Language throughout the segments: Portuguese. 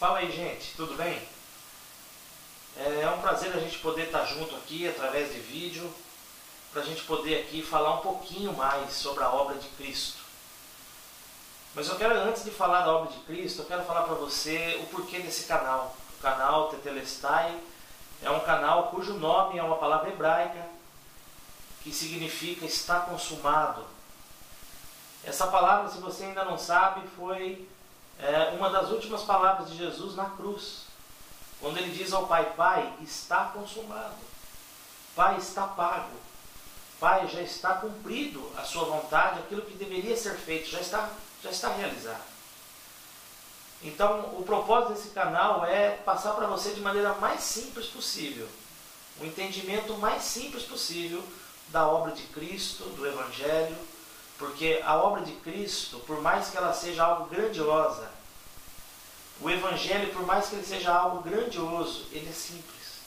Fala aí, gente, tudo bem? É um prazer a gente poder estar junto aqui através de vídeo, para a gente poder aqui falar um pouquinho mais sobre a obra de Cristo. Mas eu quero, antes de falar da obra de Cristo, eu quero falar para você o porquê desse canal. O canal Tetelestai é um canal cujo nome é uma palavra hebraica que significa está consumado. Essa palavra, se você ainda não sabe, foi uma das últimas palavras de Jesus na cruz. Quando ele diz ao Pai, Pai, está consumado. Pai, está pago. Pai, já está cumprido a sua vontade, aquilo que deveria ser feito, já está realizado. Então, o propósito desse canal é passar para você de maneira mais simples possível, o entendimento mais simples possível da obra de Cristo, do Evangelho, porque a obra de Cristo, por mais que ela seja algo grandiosa, o Evangelho, por mais que ele seja algo grandioso, ele é simples.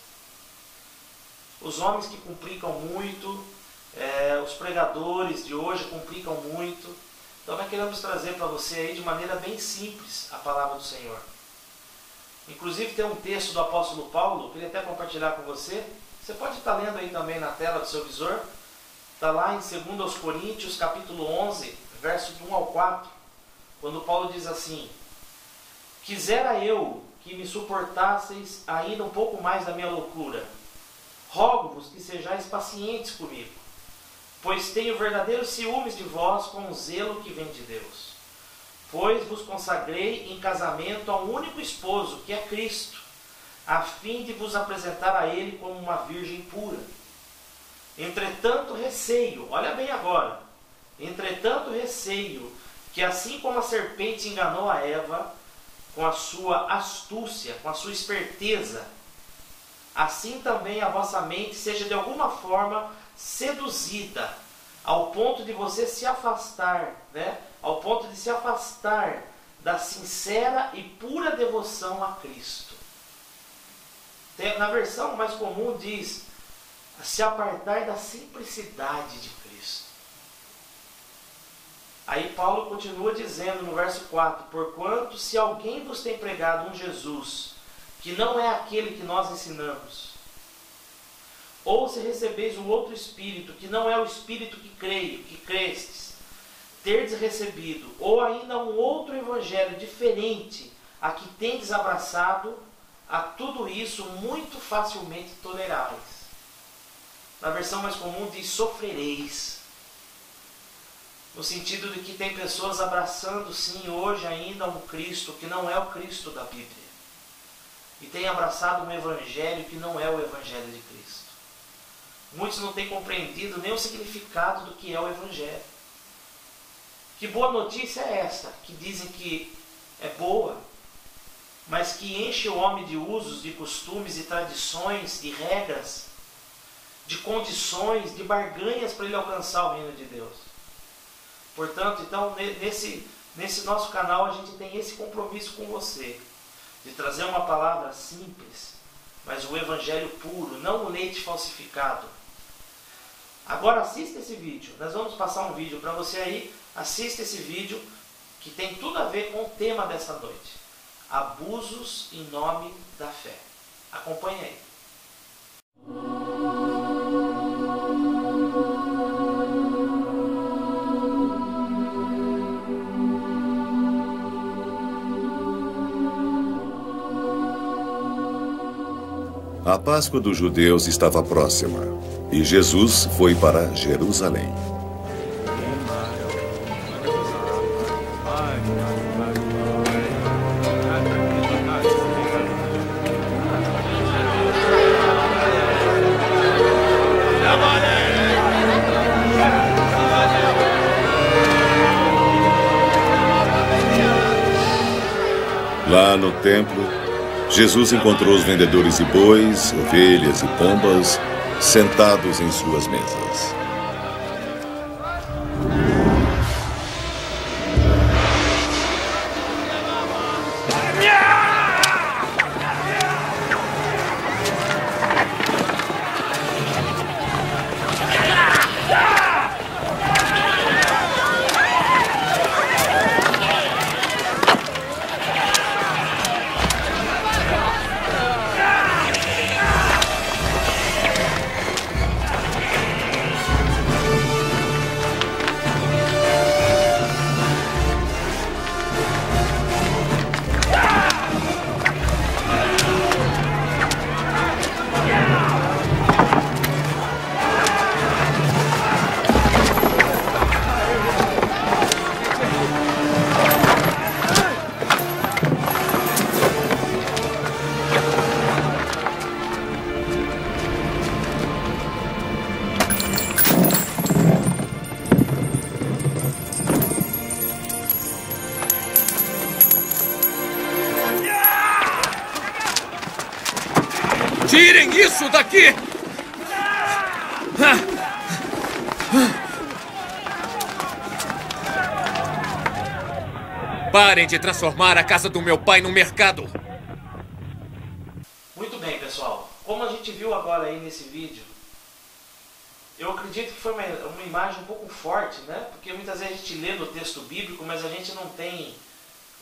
Os homens que complicam muito, os pregadores de hoje complicam muito. Então nós queremos trazer para você aí de maneira bem simples a palavra do Senhor. Inclusive tem um texto do apóstolo Paulo, queria até compartilhar com você. Você pode estar lendo aí também na tela do seu visor. Está lá em 2 Coríntios, capítulo 11, verso 1 ao 4, quando Paulo diz assim: quisera eu que me suportasseis ainda um pouco mais da minha loucura. Rogo-vos que sejais pacientes comigo, pois tenho verdadeiros ciúmes de vós com o zelo que vem de Deus. Pois vos consagrei em casamento a um único esposo, que é Cristo, a fim de vos apresentar a Ele como uma virgem pura. Entretanto receio, olha bem agora, entretanto receio que assim como a serpente enganou a Eva com a sua astúcia, com a sua esperteza, assim também a vossa mente seja de alguma forma seduzida, ao ponto de você se afastar, ao ponto de se afastar da sincera e pura devoção a Cristo. Na versão mais comum diz, se apartar da simplicidade de Cristo. Aí Paulo continua dizendo no verso 4, porquanto se alguém vos tem pregado um Jesus, que não é aquele que nós ensinamos, ou se recebeis um outro Espírito, que não é o Espírito que crestes, terdes recebido, ou ainda um outro Evangelho diferente a que tendes abraçado, a tudo isso muito facilmente toleráveis. Na versão mais comum diz sofrereis, no sentido de que tem pessoas abraçando sim hoje ainda um Cristo que não é o Cristo da Bíblia, e tem abraçado um Evangelho que não é o Evangelho de Cristo. Muitos não têm compreendido nem o significado do que é o Evangelho. Que boa notícia é esta, que dizem que é boa, mas que enche o homem de usos, de costumes, de tradições, de regras, de condições, de barganhas para ele alcançar o reino de Deus. Portanto, então, nesse nosso canal a gente tem esse compromisso com você, de trazer uma palavra simples, mas o Evangelho puro, não o leite falsificado. Agora assista esse vídeo, nós vamos passar um vídeo para você aí, assista esse vídeo que tem tudo a ver com o tema dessa noite, abusos em nome da fé. Acompanhe aí. A Páscoa dos judeus estava próxima e Jesus foi para Jerusalém. Lá no templo, Jesus encontrou os vendedores de bois, ovelhas e pombas sentados em suas mesas. isso daqui! Parem de transformar a casa do meu pai num mercado! Muito bem, pessoal. Como a gente viu agora aí nesse vídeo, eu acredito que foi uma imagem um pouco forte, né? Porque muitas vezes a gente lê no texto bíblico, mas a gente não tem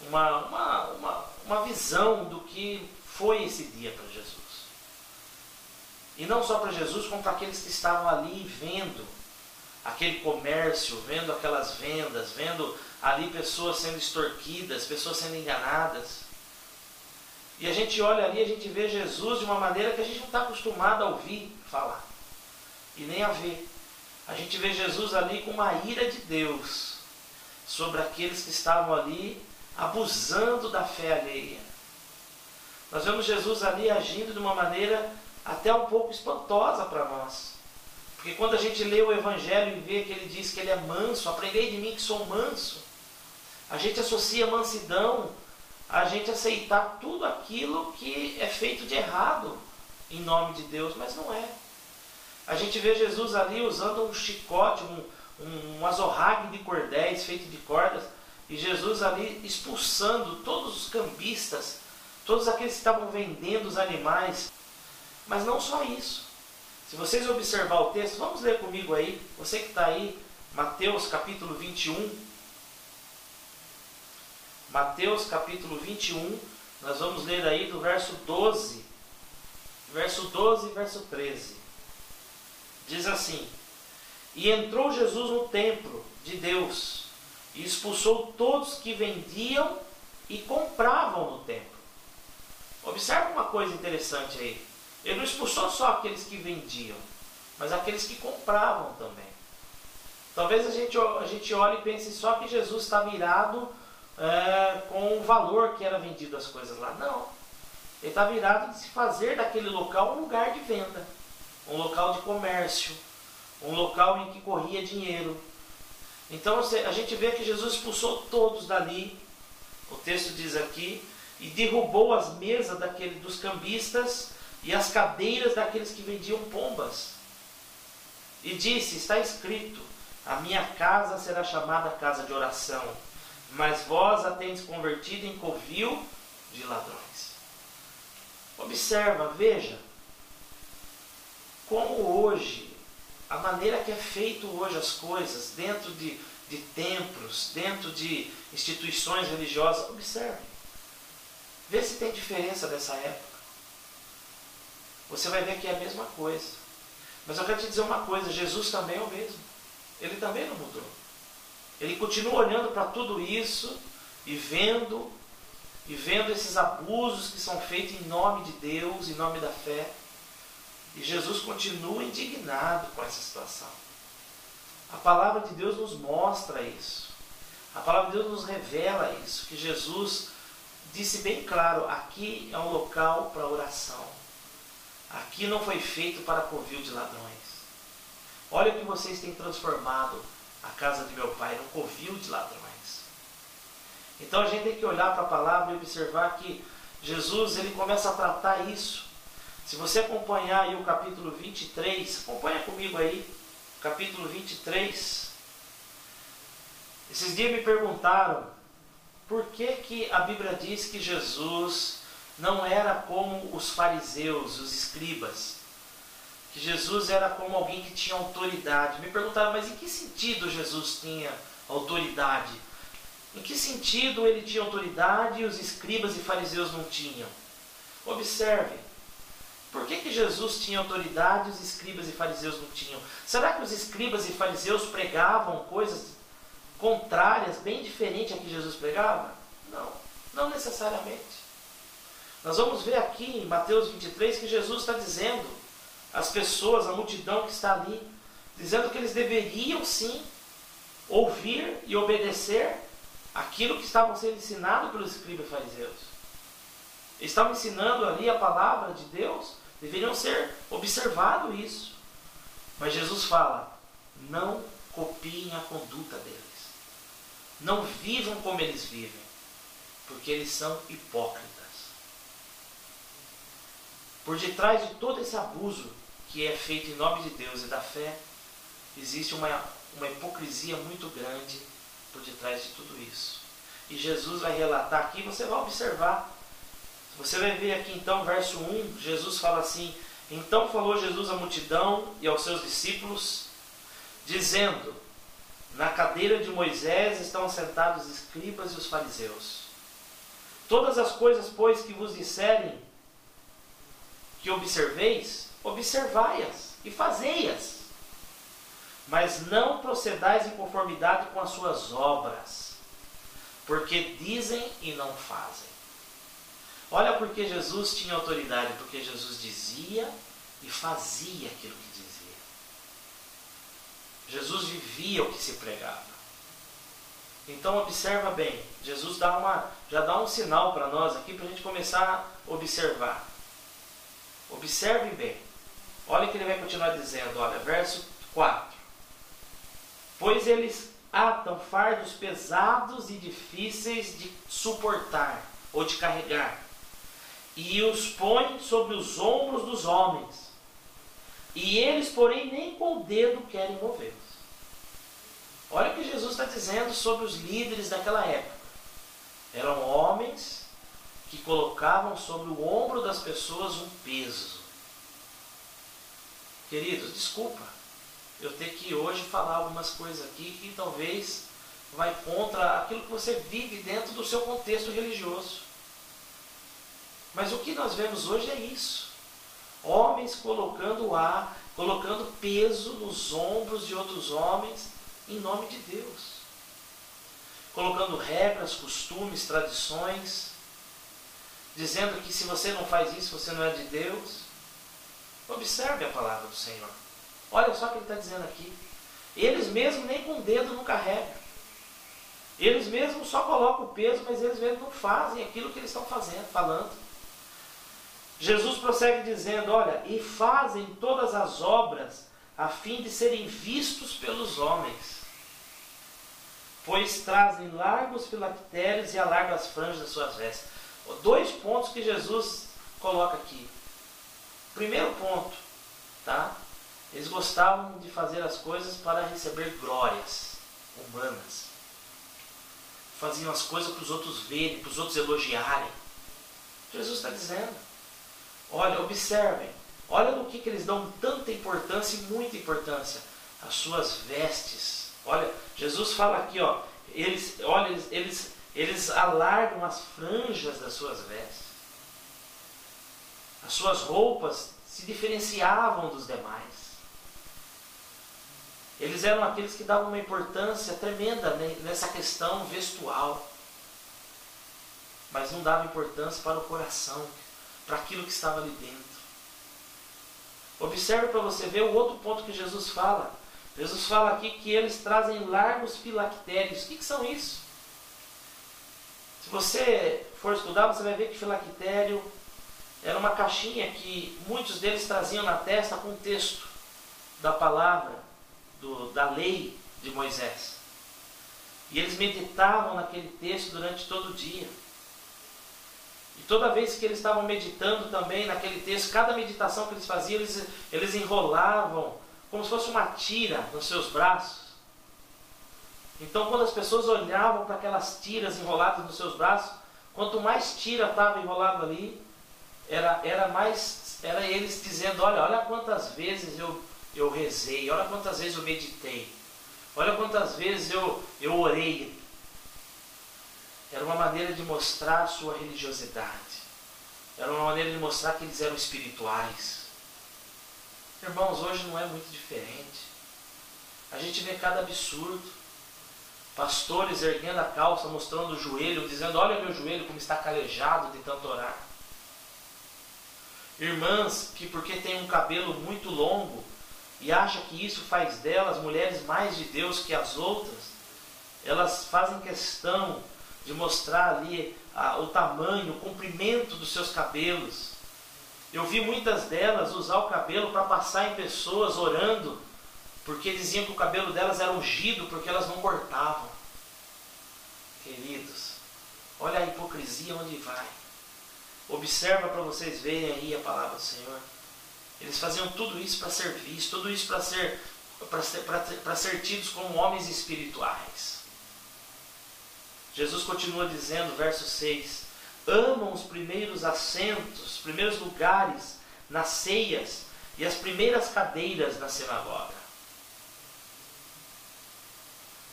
uma visão do que foi esse dia para Jesus. E não só para Jesus, como para aqueles que estavam ali vendo aquele comércio, vendo aquelas vendas, vendo ali pessoas sendo extorquidas, pessoas sendo enganadas. E a gente olha ali, a gente vê Jesus de uma maneira que a gente não está acostumado a ouvir falar. E nem a ver. A gente vê Jesus ali com uma ira de Deus sobre aqueles que estavam ali abusando da fé alheia. Nós vemos Jesus ali agindo de uma maneira até um pouco espantosa para nós. Porque quando a gente lê o Evangelho e vê que ele diz que ele é manso, aprendei de mim que sou manso, a gente associa mansidão a gente aceitar tudo aquilo que é feito de errado em nome de Deus, mas não é. A gente vê Jesus ali usando um chicote, um azorrague de cordéis feito de cordas, e Jesus ali expulsando todos os cambistas, todos aqueles que estavam vendendo os animais. Mas não só isso. Se vocês observar o texto, vamos ler comigo aí, você que está aí, Mateus capítulo 21. Mateus capítulo 21, nós vamos ler aí do verso 12 e verso 13. Diz assim: E entrou Jesus no templo de Deus, e expulsou todos que vendiam e compravam no templo. Observe uma coisa interessante aí. Ele não expulsou só aqueles que vendiam, mas aqueles que compravam também. Talvez a gente olhe e pense só que Jesus estava irado com o valor que era vendido as coisas lá. Não. Ele estava irado de se fazer daquele local um lugar de venda, um local de comércio, um local em que corria dinheiro. Então a gente vê que Jesus expulsou todos dali, o texto diz aqui, e derrubou as mesas dos cambistas e as cadeiras daqueles que vendiam pombas. E disse, está escrito, a minha casa será chamada casa de oração, mas vós a tendes convertido em covil de ladrões. Observa, veja, como hoje, a maneira que é feito hoje as coisas, dentro de templos, dentro de instituições religiosas, observe. Vê se tem diferença dessa época. Você vai ver que é a mesma coisa. Mas eu quero te dizer uma coisa, Jesus também é o mesmo. Ele também não mudou. Ele continua olhando para tudo isso e vendo esses abusos que são feitos em nome de Deus, em nome da fé. E Jesus continua indignado com essa situação. A palavra de Deus nos mostra isso. A palavra de Deus nos revela isso, que Jesus disse bem claro, aqui é um local para oração. Aqui não foi feito para covil de ladrões. Olha o que vocês têm transformado a casa de meu pai num covil de ladrões. Então a gente tem que olhar para a palavra e observar que Jesus ele começa a tratar isso. Se você acompanhar aí o capítulo 23, acompanha comigo aí, capítulo 23. Esses dias me perguntaram por que a Bíblia diz que Jesus não era como os fariseus, os escribas, que Jesus era como alguém que tinha autoridade. Me perguntaram, mas em que sentido Jesus tinha autoridade? Em que sentido ele tinha autoridade e os escribas e fariseus não tinham? Observe, por que Jesus tinha autoridade e os escribas e fariseus não tinham? Será que os escribas e fariseus pregavam coisas contrárias, bem diferentes a que Jesus pregava? Não, não necessariamente. Nós vamos ver aqui em Mateus 23 que Jesus está dizendo às pessoas, à multidão que está ali, dizendo que eles deveriam sim ouvir e obedecer aquilo que estavam sendo ensinado pelos escribas e fariseus. Eles estavam ensinando ali a palavra de Deus, deveriam ser observado isso. Mas Jesus fala, não copiem a conduta deles. Não vivam como eles vivem, porque eles são hipócritas. Por detrás de todo esse abuso que é feito em nome de Deus e da fé, existe uma hipocrisia muito grande por detrás de tudo isso. E Jesus vai relatar aqui, você vai observar. Você vai ver aqui então, verso 1, Jesus fala assim: então falou Jesus à multidão e aos seus discípulos, dizendo: na cadeira de Moisés estão sentados os escribas e os fariseus. Todas as coisas, pois, que vos disserem que observeis, observai-as e fazei-as. Mas não procedais em conformidade com as suas obras, porque dizem e não fazem. Olha porque Jesus tinha autoridade, porque Jesus dizia e fazia aquilo que dizia. Jesus vivia o que se pregava. Então observa bem, Jesus já dá um sinal para nós aqui, para a gente começar a observar. Observe bem. Olha o que ele vai continuar dizendo, olha, verso 4. Pois eles atam fardos pesados e difíceis de suportar ou de carregar, e os põem sobre os ombros dos homens, e eles, porém, nem com o dedo querem movê-los. Olha o que Jesus está dizendo sobre os líderes daquela época. Eram homens que colocavam sobre o ombro das pessoas um peso. Queridos, desculpa eu ter que hoje falar algumas coisas aqui que talvez vai contra aquilo que você vive dentro do seu contexto religioso. Mas o que nós vemos hoje é isso. Homens colocando peso nos ombros de outros homens em nome de Deus. Colocando regras, costumes, tradições, dizendo que se você não faz isso, você não é de Deus. Observe a palavra do Senhor. Olha só o que ele está dizendo aqui. Eles mesmos nem com o dedo não carregam. Eles mesmos só colocam o peso, mas eles mesmos não fazem aquilo que eles estão falando. Jesus prossegue dizendo, olha, e fazem todas as obras a fim de serem vistos pelos homens, pois trazem largos filactérios e alargam as franjas das suas vestes. 2 pontos que Jesus coloca aqui. Primeiro ponto, tá? Eles gostavam de fazer as coisas para receber glórias humanas. Faziam as coisas para os outros verem, para os outros elogiarem. Jesus está dizendo, olha, observem, olha no que eles dão tanta importância e muita importância. As suas vestes. Olha, Jesus fala aqui, ó, eles alargam as franjas das suas vestes. As suas roupas se diferenciavam dos demais. Eles eram aqueles que davam uma importância tremenda nessa questão vestual. Mas não davam importância para o coração, para aquilo que estava ali dentro. Observe para você ver o outro ponto que Jesus fala. Jesus fala aqui que eles trazem largos filactérios. O que são isso? Se você for estudar, você vai ver que filactério era uma caixinha que muitos deles traziam na testa com o texto da palavra, da lei de Moisés. E eles meditavam naquele texto durante todo o dia. E toda vez que eles estavam meditando também naquele texto, cada meditação que eles faziam, eles enrolavam como se fosse uma tira nos seus braços. Então, quando as pessoas olhavam para aquelas tiras enroladas nos seus braços, quanto mais tira estava enrolado ali, era eles dizendo, olha quantas vezes eu rezei, olha quantas vezes eu meditei, olha quantas vezes eu orei. Era uma maneira de mostrar sua religiosidade. Era uma maneira de mostrar que eles eram espirituais. Irmãos, hoje não é muito diferente. A gente vê cada absurdo. Pastores erguendo a calça, mostrando o joelho, dizendo, olha meu joelho como está calejado de tanto orar. Irmãs que porque tem um cabelo muito longo e acha que isso faz delas mulheres mais de Deus que as outras, elas fazem questão de mostrar ali o tamanho, o comprimento dos seus cabelos. Eu vi muitas delas usar o cabelo para passar em pessoas orando, porque diziam que o cabelo delas era ungido, porque elas não cortavam. Queridos, olha a hipocrisia onde vai. Observa para vocês verem aí a palavra do Senhor. Eles faziam tudo isso para ser vistos, tudo isso para ser tidos como homens espirituais. Jesus continua dizendo, verso 6, amam os primeiros assentos, os primeiros lugares nas ceias e as primeiras cadeiras na sinagoga.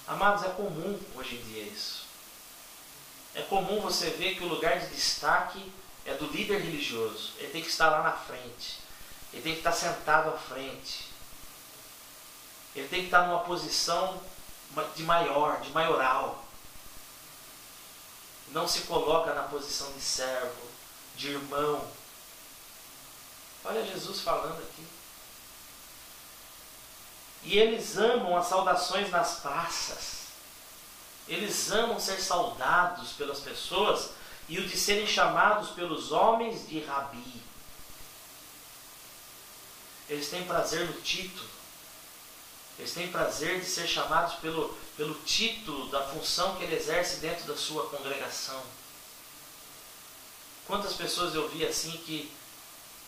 Amados, é comum hoje em dia isso. É comum você ver que o lugar de destaque é do líder religioso. Ele tem que estar lá na frente. Ele tem que estar sentado à frente. Ele tem que estar numa posição de maioral. Não se coloca na posição de servo, de irmão. Olha Jesus falando aqui. E eles amam as saudações nas praças. Eles amam ser saudados pelas pessoas e o de serem chamados pelos homens de Rabi. Eles têm prazer no título. Eles têm prazer de ser chamados pelo título da função que ele exerce dentro da sua congregação. Quantas pessoas eu vi assim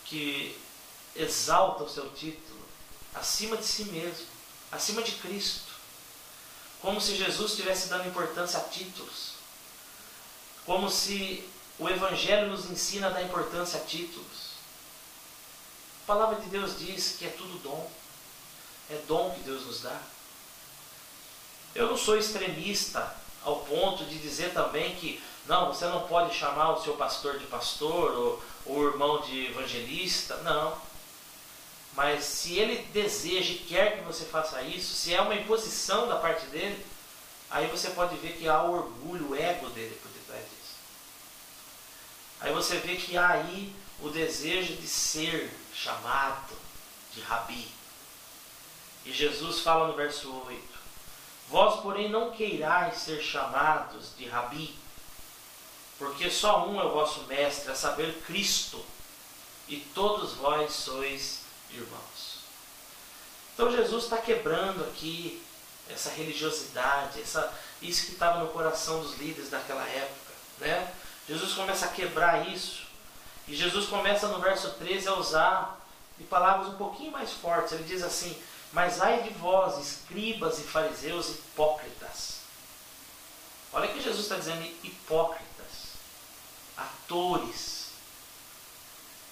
que exaltam o seu título acima de si mesmo, acima de Cristo. Como se Jesus estivesse dando importância a títulos. Como se o Evangelho nos ensina a dar importância a títulos. A palavra de Deus diz que é tudo dom. É dom que Deus nos dá. Eu não sou extremista ao ponto de dizer também que não, você não pode chamar o seu pastor de pastor ou o irmão de evangelista. Não. Mas se ele deseja e quer que você faça isso, se é uma imposição da parte dele, aí você pode ver que há o orgulho, o ego dele por detrás disso. Aí você vê que há aí o desejo de ser chamado de Rabi. E Jesus fala no verso 8, vós, porém, não queirais ser chamados de Rabi, porque só um é o vosso mestre, a saber, Cristo, e todos vós sois irmãos. Então Jesus está quebrando aqui essa religiosidade, isso que estava no coração dos líderes daquela época, né? Jesus começa a quebrar isso, e Jesus começa no verso 13 a usar de palavras um pouquinho mais fortes. Ele diz assim, mas ai de vós, escribas e fariseus hipócritas. Olha que Jesus está dizendo, hipócritas, atores,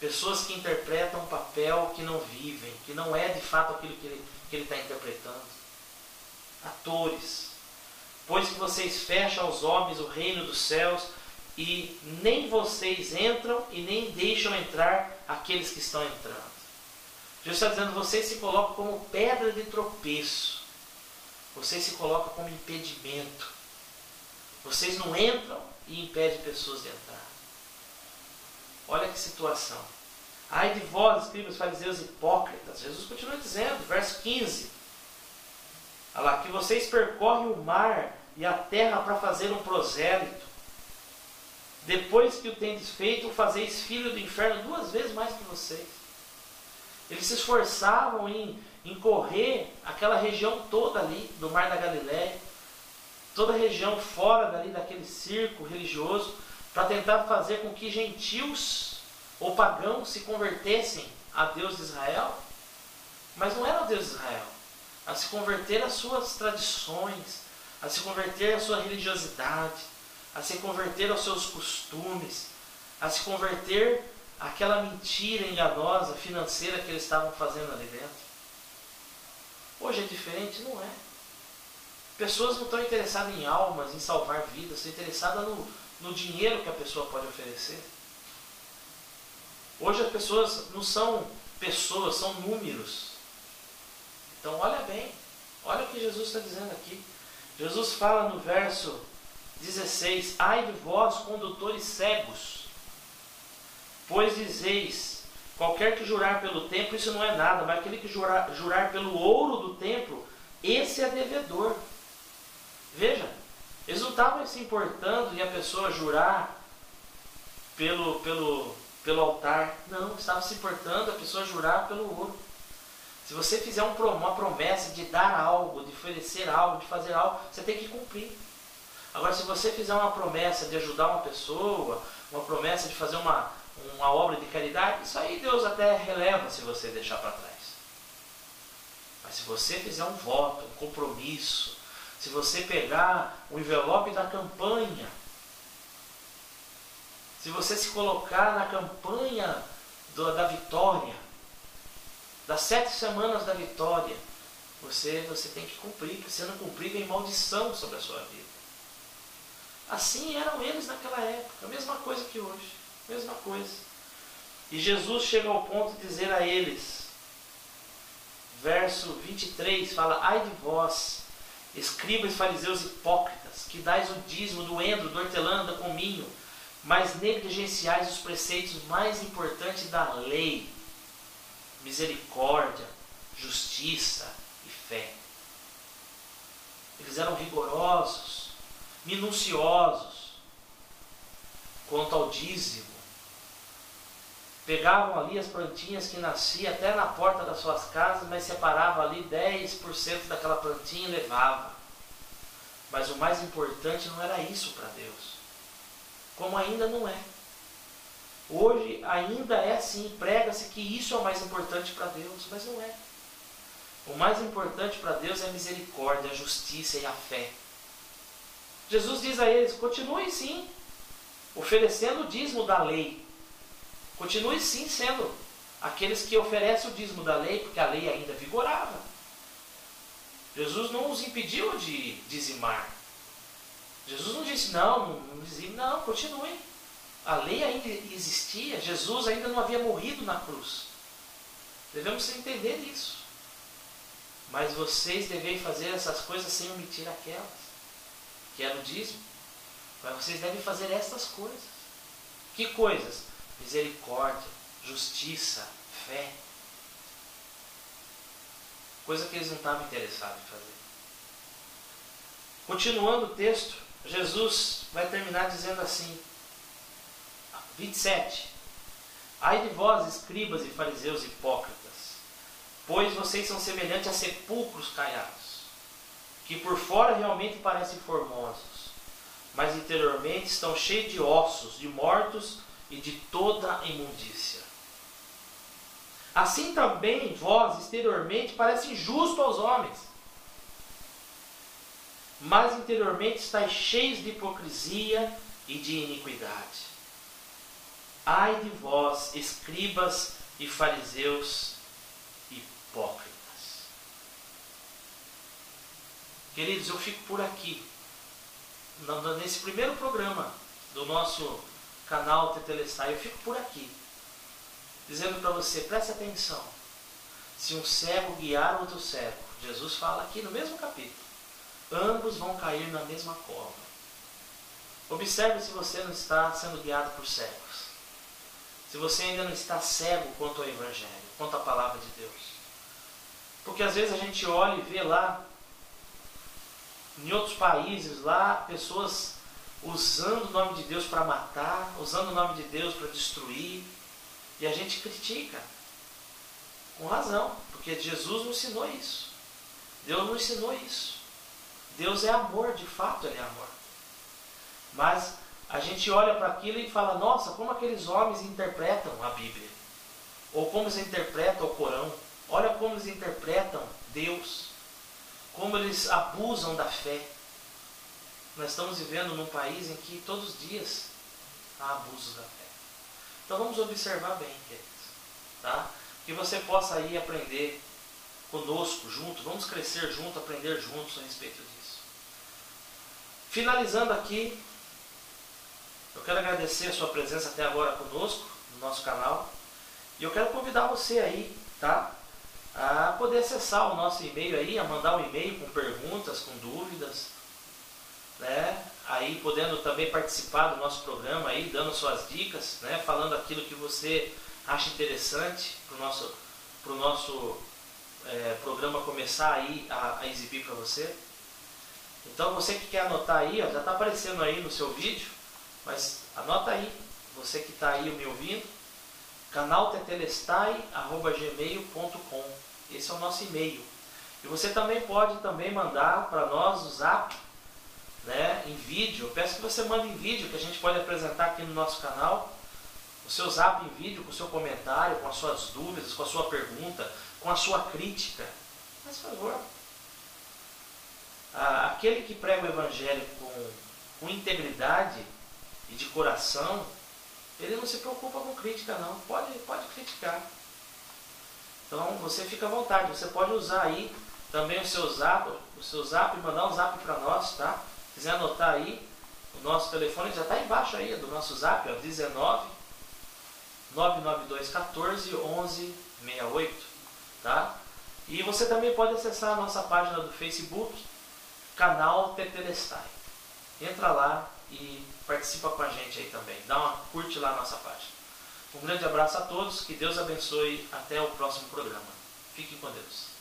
pessoas que interpretam um papel que não vivem, que não é de fato aquilo que ele está interpretando. Atores, pois que vocês fecham aos homens o reino dos céus, e nem vocês entram e nem deixam entrar aqueles que estão entrando. Jesus está dizendo, vocês se colocam como pedra de tropeço, vocês se colocam como impedimento, vocês não entram e impedem pessoas de entrar. Olha que situação. Ai de vós, escribas, fariseus hipócritas. Jesus continua dizendo, verso 15. Olha lá, que vocês percorrem o mar e a terra para fazer um prosélito. Depois que o tendes feito, fazeis filho do inferno 2 vezes mais que vocês. Eles se esforçavam em correr aquela região toda ali, do Mar da Galileia, toda a região fora dali, daquele circo religioso, para tentar fazer com que gentios ou pagãos se convertessem a Deus de Israel. Mas não era o Deus de Israel. A se converter às suas tradições, a se converter à sua religiosidade, a se converter aos seus costumes, a se converter àquela mentira enganosa, financeira que eles estavam fazendo ali dentro. Hoje é diferente? Não é. Pessoas não estão interessadas em almas, em salvar vidas, estão interessadas no dinheiro que a pessoa pode oferecer. Hoje as pessoas não são pessoas, são números. Então olha bem, olha o que Jesus está dizendo aqui. Jesus fala no verso 16, ai de vós, condutores cegos, pois dizeis, qualquer que jurar pelo templo, isso não é nada, mas aquele que jurar pelo ouro do templo, esse é devedor. Veja, eles não estavam se importando em a pessoa jurar pelo altar. Não, estavam se importando a pessoa jurar pelo ouro. Se você fizer uma promessa de dar algo, de oferecer algo, de fazer algo, você tem que cumprir. Agora, se você fizer uma promessa de ajudar uma pessoa, uma promessa de fazer uma uma obra de caridade, isso aí Deus até releva se você deixar para trás. Mas se você fizer um voto, um compromisso, se você pegar o envelope da campanha, se você se colocar na campanha da vitória, das 7 semanas da vitória, você tem que cumprir, porque se não cumprir, vem maldição sobre a sua vida. Assim eram eles naquela época, a mesma coisa que hoje, mesma coisa. E Jesus chega ao ponto de dizer a eles, verso 23, fala: ai de vós, escribas e fariseus hipócritas, que dais o dízimo do endro, do hortelã, do cominho, mas negligenciais os preceitos mais importantes da lei: misericórdia, justiça e fé. Eles eram rigorosos, minuciosos quanto ao dízimo. Pegavam ali as plantinhas que nasciam até na porta das suas casas, mas separavam ali 10% daquela plantinha e levavam. Mas o mais importante não era isso para Deus. Como ainda não é. Hoje ainda é assim, prega-se que isso é o mais importante para Deus, mas não é. O mais importante para Deus é a misericórdia, a justiça e a fé. Jesus diz a eles: continue sim oferecendo o dízimo da lei. Continue sim sendo aqueles que oferecem o dízimo da lei, porque a lei ainda vigorava. Jesus não os impediu de dizimar. Jesus não disse, não dizime, não, continue. A lei ainda existia, Jesus ainda não havia morrido na cruz. Devemos entender isso. Mas vocês devem fazer essas coisas sem omitir aquelas, que era o dízimo. Mas vocês devem fazer estas coisas. Que coisas? Misericórdia, justiça, fé. Coisa que eles não estavam interessados em fazer. Continuando o texto, Jesus vai terminar dizendo assim, 27. Ai de vós, escribas e fariseus hipócritas, pois vocês são semelhantes a sepulcros caiados, que por fora realmente parecem formosos, mas interiormente estão cheios de ossos, de mortos e de toda imundícia. Assim também vós, exteriormente, parecem justos aos homens, mas interiormente estáis cheios de hipocrisia e de iniquidade. Ai de vós, escribas e fariseus hipócritas. Queridos, eu fico por aqui, nesse primeiro programa do nosso canal Tetelestai, eu fico por aqui, dizendo para você, preste atenção. Se um cego guiar outro cego, Jesus fala aqui no mesmo capítulo, ambos vão cair na mesma cova. Observe se você não está sendo guiado por cegos. Se você ainda não está cego quanto ao Evangelho, quanto à Palavra de Deus. Porque às vezes a gente olha e vê lá, em outros países, lá, pessoas usando o nome de Deus para matar, usando o nome de Deus para destruir, e a gente critica, com razão, porque Jesus não ensinou isso. Deus não ensinou isso. Deus é amor, de fato Ele é amor. Mas a gente olha para aquilo e fala, nossa, como aqueles homens interpretam a Bíblia. Ou como eles interpretam o Corão. Olha como eles interpretam Deus. Como eles abusam da fé. Nós estamos vivendo num país em que todos os dias há abusos da fé. Então vamos observar bem, queridos. Tá? Que você possa aí aprender conosco, junto. Vamos crescer junto, aprender juntos a respeito disso. Finalizando aqui, eu quero agradecer a sua presença até agora conosco, no nosso canal. E eu quero convidar você aí, tá? A poder acessar o nosso e-mail aí, a mandar um e-mail com perguntas, com dúvidas, né? Aí podendo também participar do nosso programa aí, dando suas dicas, né? Falando aquilo que você acha interessante para o nosso programa começar aí a exibir para você. Então você que quer anotar aí, ó, já está aparecendo aí no seu vídeo, mas anota aí, você que está aí me ouvindo, canaltetelestai@gmail.com. Esse é o nosso e-mail. E você também pode mandar para nós o zap, né, em vídeo. Eu peço que você mande em vídeo, que a gente pode apresentar aqui no nosso canal. o seu zap em vídeo, com o seu comentário, com as suas dúvidas, com a sua pergunta, com a sua crítica. Faz favor. Aquele que prega o evangelho com integridade e de coração, ele não se preocupa com crítica não, pode criticar. Então você fica à vontade, você pode usar aí também o seu zap, mandar um zap para nós, tá? Se quiser anotar aí, o nosso telefone já está embaixo aí do nosso zap, ó, 19 992 14 11 68, tá? E você também pode acessar a nossa página do Facebook, canal Tetelestai. Entra lá e participa com a gente aí também. Curte lá a nossa página. Um grande abraço a todos, que Deus abençoe, até o próximo programa. Fiquem com Deus.